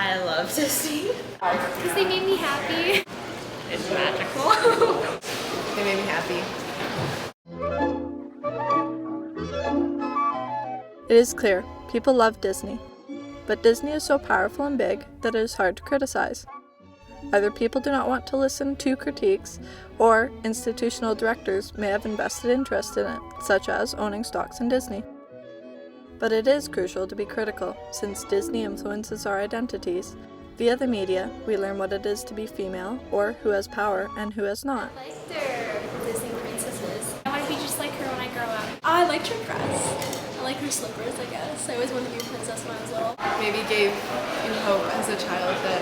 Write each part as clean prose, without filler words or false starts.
I love Disney. Because they made me happy. It's magical. They made me happy. It is clear, people love Disney. But Disney is so powerful and big that it is hard to criticize. Either people do not want to listen to critiques, or institutional directors may have invested interest in it, such as owning stocks in Disney. But it is crucial to be critical, since Disney influences our identities. Via the media, we learn what it is to be female, or who has power and who has not. I like their Disney princesses. I want to be just like her when I grow up. I liked her dress. I like her slippers, I guess. I always wanted to be a princess when I was little. Maybe gave you hope as a child that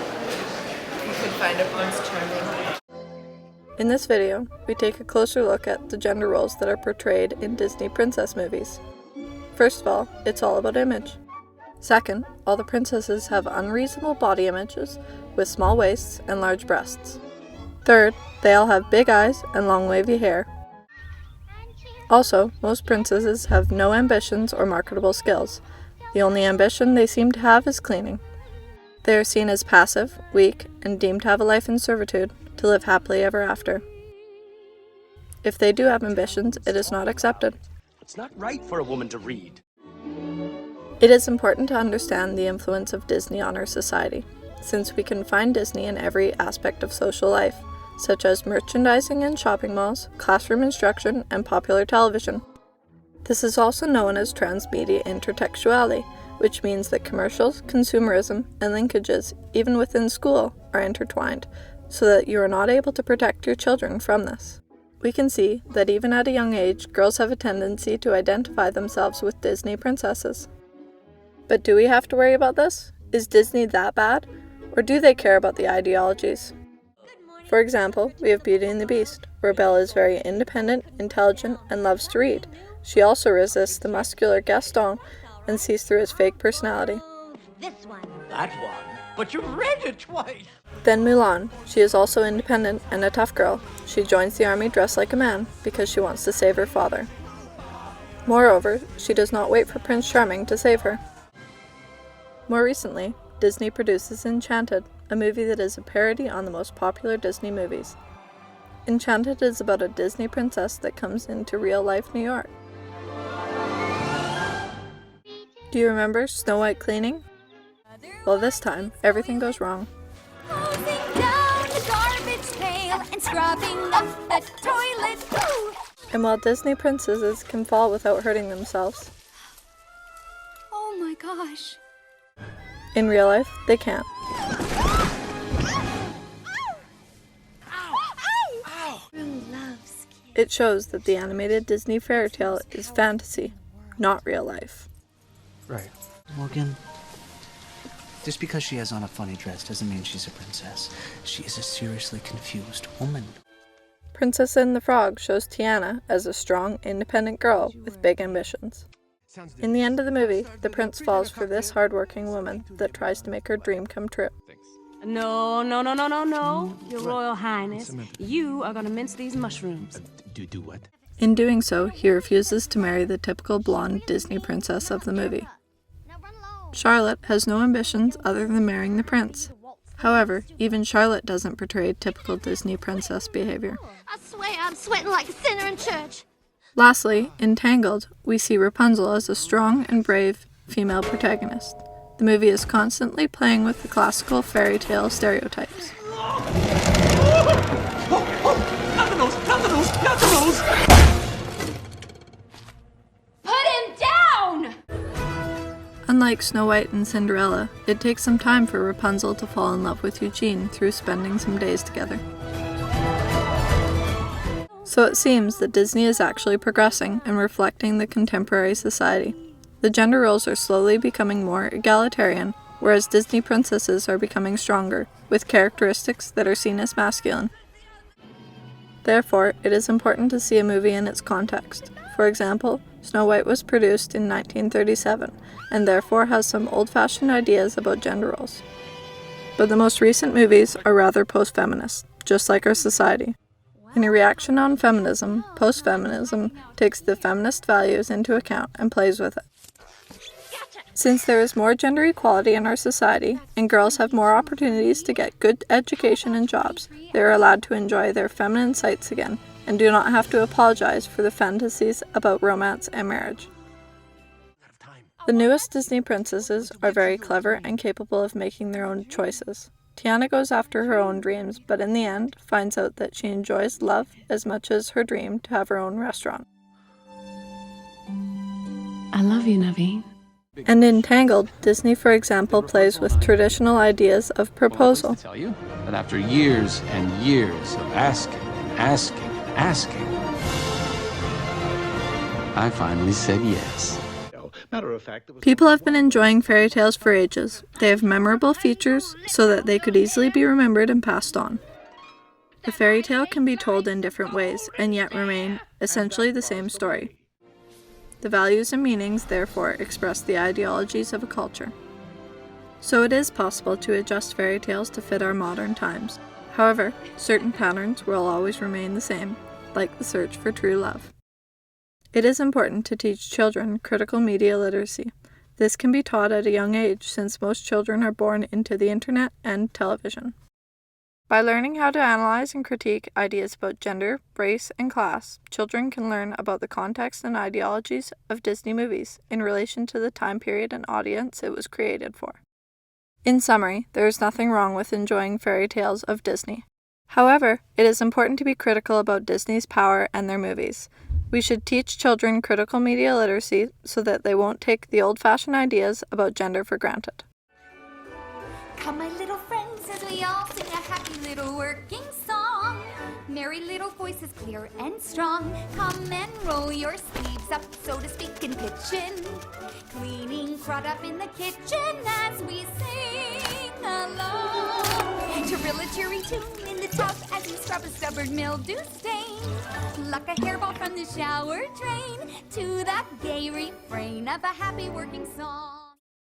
you could find a prince charming. In this video, we take a closer look at the gender roles that are portrayed in Disney princess movies. First of all, it's all about image. Second, all the princesses have unreasonable body images with small waists and large breasts. Third, they all have big eyes and long wavy hair. Also, most princesses have no ambitions or marketable skills. The only ambition they seem to have is cleaning. They are seen as passive, weak, and deemed to have a life in servitude to live happily ever after. If they do have ambitions, it is not accepted. It's not right for a woman to read. It is important to understand the influence of Disney on our society, since we can find Disney in every aspect of social life, such as merchandising in shopping malls, classroom instruction, and popular television. This is also known as transmedia intertextuality, which means that commercials, consumerism, and linkages, even within school, are intertwined, so that you are not able to protect your children from this. We can see that even at a young age, girls have a tendency to identify themselves with Disney princesses. But do we have to worry about this? Is Disney that bad? Or do they care about the ideologies? For example, we have Beauty and the Beast, where Belle is very independent, intelligent, and loves to read. She also resists the muscular Gaston and sees through his fake personality. This one. That one? But you read it twice! Then Mulan. She is also independent and a tough girl. She joins the army dressed like a man because she wants to save her father. Moreover, she does not wait for Prince Charming to save her. More recently, Disney produces Enchanted, a movie that is a parody on the most popular Disney movies. Enchanted is about a Disney princess that comes into real-life New York. Do you remember Snow White cleaning? Well, this time, everything goes wrong. Closing down the garbage pail and scrubbing up the toilet. Ooh. And while Disney princesses can fall without hurting themselves, Oh my gosh. in real life, they can't. It shows that the animated Disney fairy tale is fantasy, not real life. Right. Morgan, just because she has on a funny dress doesn't mean she's a princess. She is a seriously confused woman. Princess and the Frog shows Tiana as a strong, independent girl with big ambitions. In the end of the movie, the prince falls for this hardworking woman that tries to make her dream come true. No, Your Royal Highness. You are gonna mince these mushrooms. Do what? In doing so, he refuses to marry the typical blonde Disney princess of the movie. Charlotte has no ambitions other than marrying the prince. However, even Charlotte doesn't portray typical Disney princess behavior. I swear I'm sweating like a sinner in church. Lastly, in Tangled, we see Rapunzel as a strong and brave female protagonist. The movie is constantly playing with the classical fairy tale stereotypes. Not the nose! Put him down! Unlike Snow White and Cinderella, it takes some time for Rapunzel to fall in love with Eugene through spending some days together. So it seems that Disney is actually progressing and reflecting the contemporary society. The gender roles are slowly becoming more egalitarian, whereas Disney princesses are becoming stronger, with characteristics that are seen as masculine. Therefore, it is important to see a movie in its context. For example, Snow White was produced in 1937, and therefore has some old-fashioned ideas about gender roles. But the most recent movies are rather post-feminist, just like our society. In a reaction on feminism, post-feminism takes the feminist values into account and plays with it. Gotcha. Since there is more gender equality in our society, and girls have more opportunities to get good education and jobs, they are allowed to enjoy their feminine sides again, and do not have to apologize for the fantasies about romance and marriage. The newest Disney princesses are very clever and capable of making their own choices. Tiana goes after her own dreams, but in the end finds out that she enjoys love as much as her dream to have her own restaurant. I love you, Naveen. And in Tangled, Disney, for example, plays with traditional ideas of proposal. I tell you that after years and years of asking, I finally said yes. People have been enjoying fairy tales for ages. They have memorable features so that they could easily be remembered and passed on. A fairy tale can be told in different ways and yet remain essentially the same story. The values and meanings, therefore, express the ideologies of a culture. So it is possible to adjust fairy tales to fit our modern times. However, certain patterns will always remain the same, like the search for true love. It is important to teach children critical media literacy. This can be taught at a young age since most children are born into the internet and television. By learning how to analyze and critique ideas about gender, race, and class, children can learn about the context and ideologies of Disney movies in relation to the time period and audience it was created for. In summary, there is nothing wrong with enjoying fairy tales of Disney. However, it is important to be critical about Disney's power and their movies. We should teach children critical media literacy so that they won't take the old-fashioned ideas about gender for granted. Come, my little friends, as we all sing a happy little working song. Merry little voices, clear and strong. Come and roll your sleeves up, so to speak, and pitch in. Cleaning crud up in the kitchen as we sing along. Trill a cheery tune in the tub as you scrub a stubborn mildew stain. Pluck a hairball from the shower drain to that gay refrain of a happy working song.